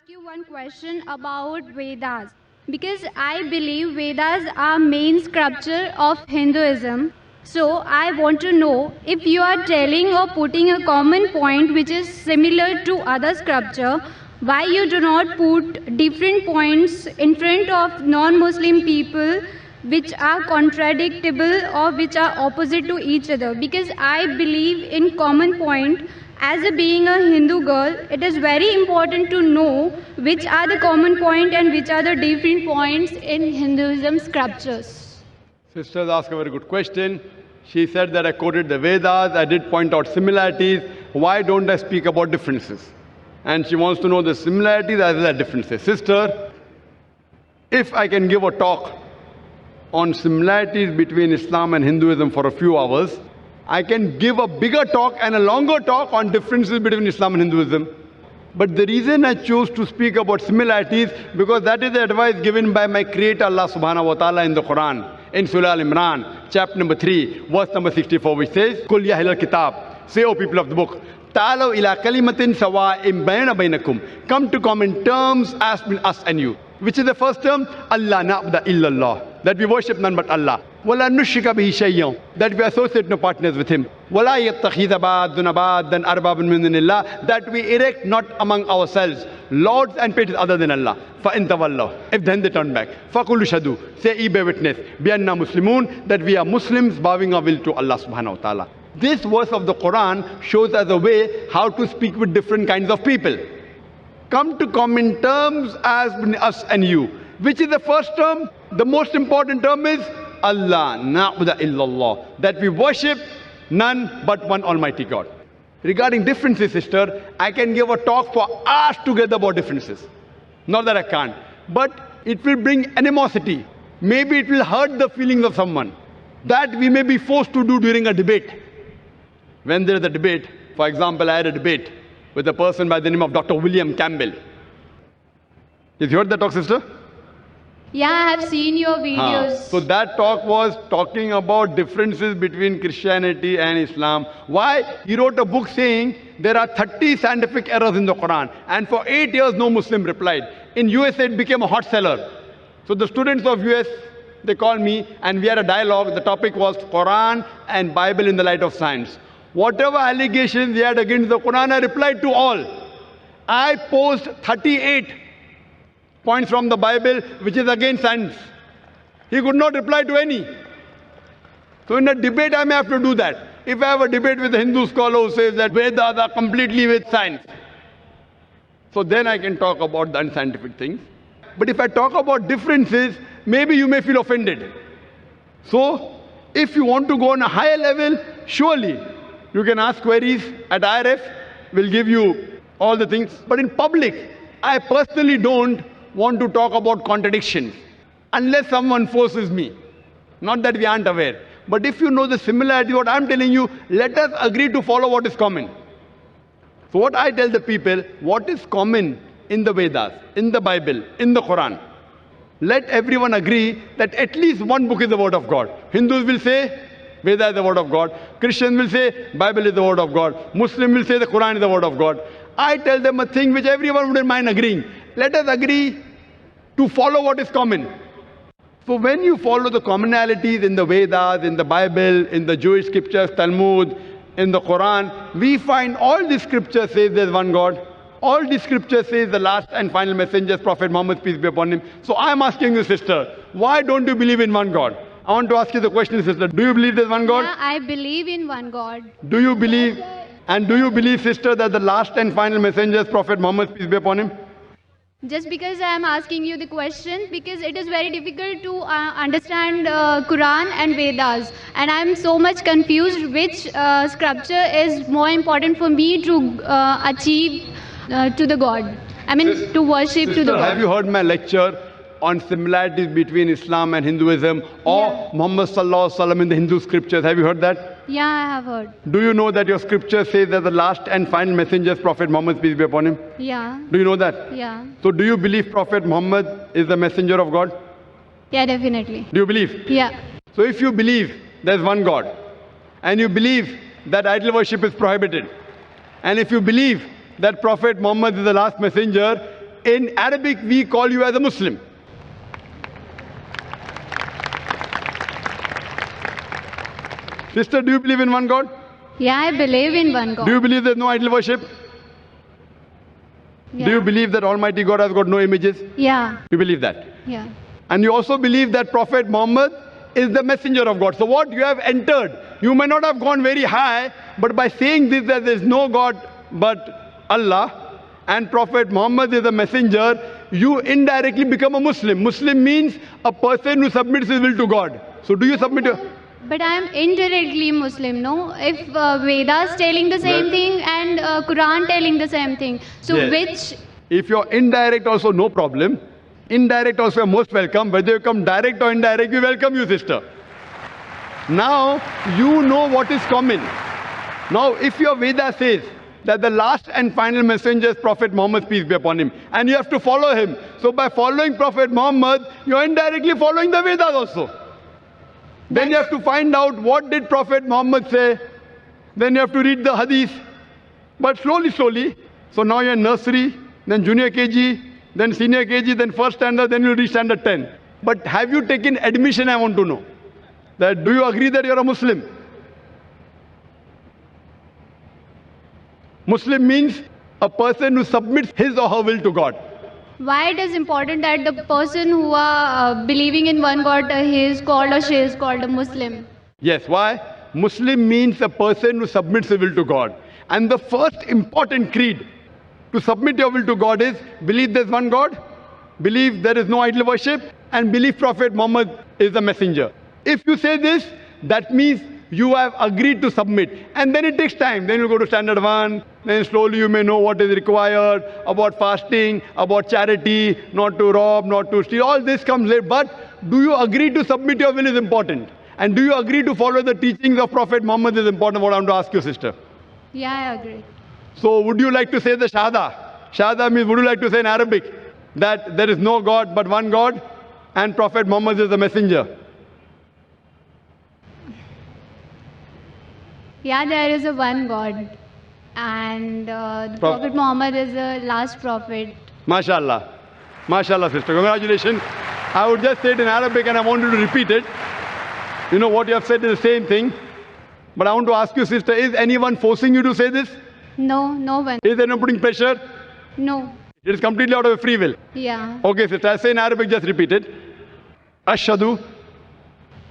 ask you one question about Vedas because I believe Vedas are main scripture of Hinduism. So I want to know if you are telling or putting a common point which is similar to other scripture, why you do not put different points in front of non-Muslim people which are contradictable or which are opposite to each other, because I believe in common point. As a being a Hindu girl, it is very important to know which are the common point and which are the different points in Hinduism scriptures. Sisters ask a very good question. She said that I quoted the Vedas, I did point out similarities. Why don't I speak about differences? And she wants to know the similarities as well as differences. Sister, if I can give a talk on similarities between Islam and Hinduism for a few hours, I can give a bigger talk and a longer talk on differences between Islam and Hinduism. But the reason I chose to speak about similarities, because that is the advice given by my Creator Allah subhanahu wa ta'ala in the Quran, in Surah Al-Imran, chapter number 3, verse number 64, which says, Kul ya ahlal kitab, say, O people of the book, ta'alaw ila kalimatin sawa'im bayna baynakum, come to common terms as between us and you. Which is the first term? Allah na'budu illallah, that we worship none but Allah. Wala nushrika bihi shay'an, that we associate no partners with Him. Wala yattakhidha ba'duna ba'dan arbabun min dunillah, that we erect not among ourselves lords and patrons other than Allah. Fa in tawallaw, if then they turn back, faqulu shadu, say ye bear witness, bi anna muslimun, that we are Muslims bowing our will to Allah subhanahu wa ta'ala. This verse of the Quran shows us a way how to speak with different kinds of people. Come to common terms as between us and you. Which is the first term? The most important term is Allah na'budu illallah, that we worship none but one Almighty God. Regarding differences, sister, I can give a talk for hours together about differences. Not that I can't, but it will bring animosity. Maybe it will hurt the feelings of someone. That we may be forced to do during a debate. When there is a debate, for example, I had a debate with a person by the name of Dr. William Campbell. Have you heard that talk, sister? Yeah, I have seen your videos. So that talk was talking about differences between Christianity and Islam. Why? He wrote a book saying there are 30 scientific errors in the Quran. And for 8 years, no Muslim replied. In USA, it became a hot seller. So the students of US, they called me and we had a dialogue. The topic was Quran and Bible in the light of science. Whatever allegations they had against the Quran, I replied to all. I posed 38 points from the Bible which is against science. He could not reply to any. So in a debate, I may have to do that. If I have a debate with a Hindu scholar who says that Vedas are completely with science, so then I can talk about the unscientific things. But if I talk about differences, maybe you may feel offended. So if you want to go on a higher level, surely you can ask queries at IRF. We'll give you all the things. But in public, I personally don't want to talk about contradictions unless someone forces me. Not that we aren't aware. But if you know the similarity, what I'm telling you, let us agree to follow what is common. So what I tell the people, what is common in the Vedas, in the Bible, in the Quran? Let everyone agree that at least one book is the word of God. Hindus will say, Veda is the word of God. Christians will say, Bible is the word of God. Muslim will say, the Quran is the word of God. I tell them a thing which everyone wouldn't mind agreeing. Let us agree to follow what is common. So when you follow the commonalities in the Vedas, in the Bible, in the Jewish scriptures, Talmud, in the Quran, we find all these scriptures says there's one God. All these scriptures says the last and final messenger is Prophet Muhammad, peace be upon him. So I'm asking you, sister, why don't you believe in one God? I want to ask you the question, sister. Do you believe there's one God? Yeah, I believe in one God. Do you believe, and do you believe, sister, that the last and final messenger is Prophet Muhammad, peace be upon him? Just because I am asking you the question, because it is very difficult to understand Quran and Vedas, and I am so much confused which scripture is more important for me to achieve to the God. I mean, to worship sister, to the God. Have you heard my lecture on similarities between Islam and Hinduism, or Muhammad Sallallahu Alaihi Wasallam in the Hindu scriptures? Have you heard that? Yeah, I have heard. Do you know that your scripture says that the last and final messenger is Prophet Muhammad, peace be upon him? Yeah. Do you know that? Yeah. So do you believe Prophet Muhammad is the messenger of God? Yeah, definitely. Do you believe? Yeah. So if you believe there's one God, and you believe that idol worship is prohibited, and if you believe that Prophet Muhammad is the last messenger, in Arabic, we call you as a Muslim. Sister, do you believe in one God? Yeah, I believe in one God. Do you believe there's no idol worship? Yeah. Do you believe that Almighty God has got no images? Yeah. You believe that? Yeah. And you also believe that Prophet Muhammad is the messenger of God. So what you have entered, you may not have gone very high, but by saying this, that there is no God but Allah and Prophet Muhammad is a messenger, you indirectly become a Muslim. Muslim means a person who submits his will to God. So do you submit your... But I am indirectly Muslim, no? If Vedas telling the same thing and Quran telling the same thing, so Yes. which? If you're indirect also, no problem. Indirect also, you're most welcome. Whether you come direct or indirect, we welcome you, sister. Now, you know what is common. Now, if your Veda says that the last and final messenger is Prophet Muhammad, peace be upon him, and you have to follow him. So by following Prophet Muhammad, you're indirectly following the Vedas also. Then you have to find out what did Prophet Muhammad say. Then you have to read the hadith. But slowly, slowly. So now you're in nursery, then junior KG, then senior KG, then first standard, then you reach standard 10. But have you taken admission, I want to know. That do you agree that you're a Muslim? Muslim means a person who submits his or her will to God. Why it is important that the person who are believing in one God, he is called or she is called a Muslim? Yes, why? Muslim means a person who submits his will to God. And the first important creed to submit your will to God is believe there's one God, believe there is no idol worship, and believe Prophet Muhammad is the messenger. If you say this, that means you have agreed to submit. And then it takes time. Then you go to standard 1, then slowly you may know what is required about fasting, about charity, not to rob, not to steal. All this comes later. But do you agree to submit your will is important. And do you agree to follow the teachings of Prophet Muhammad is important. What I want to ask you, sister. Yeah, I agree. So would you like to say the Shahada? Shahada means would you like to say in Arabic that there is no God but one God and Prophet Muhammad is the messenger? Yeah, there is a one God. And the Prophet Muhammad is the last prophet. MashaAllah. MashaAllah, sister. Congratulations. I would just say it in Arabic and I want you to repeat it. You know what you have said is the same thing. But I want to ask you, sister, is anyone forcing you to say this? No, no one. Is anyone putting pressure? No. It is completely out of your free will. Yeah. Okay, sister. I say in Arabic, just repeat it. Ashhadu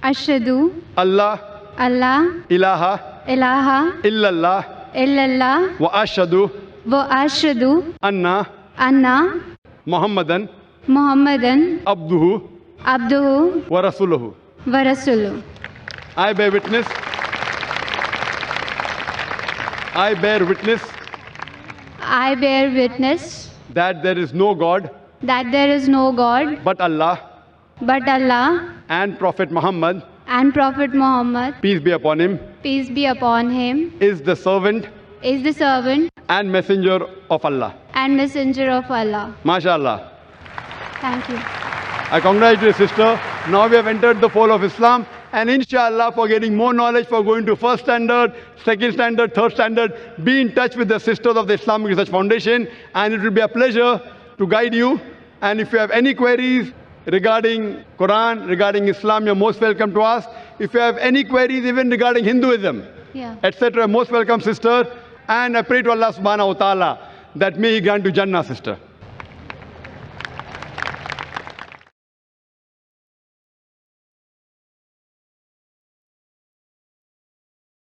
Ashhadu Allah Allah ilaha ilaha illallah illallah wa ashhadu wa ashhadu anna anna Muhammadan Muhammadan abduhu abduhu wa rasuluhu. wa rasuluhu. I bear witness. I bear witness I bear witness that there is no God that there is no God but Allah but Allah and Prophet Muhammad, and Prophet Muhammad, peace be upon him, peace be upon him, is the servant is the servant and messenger of Allah. and messenger of Allah. MashaAllah. Thank you. I congratulate you, sister. Now we have entered the fold of Islam. And inshallah, for getting more knowledge, for going to first standard, second standard, third standard, be in touch with the Sisters of the Islamic Research Foundation. And it will be a pleasure to guide you. And if you have any queries regarding Quran, regarding Islam, you're most welcome to ask. If you have any queries even regarding Hinduism, Yeah. etc., most welcome, sister. And I pray to Allah subhanahu wa ta'ala that may He grant you Jannah, sister.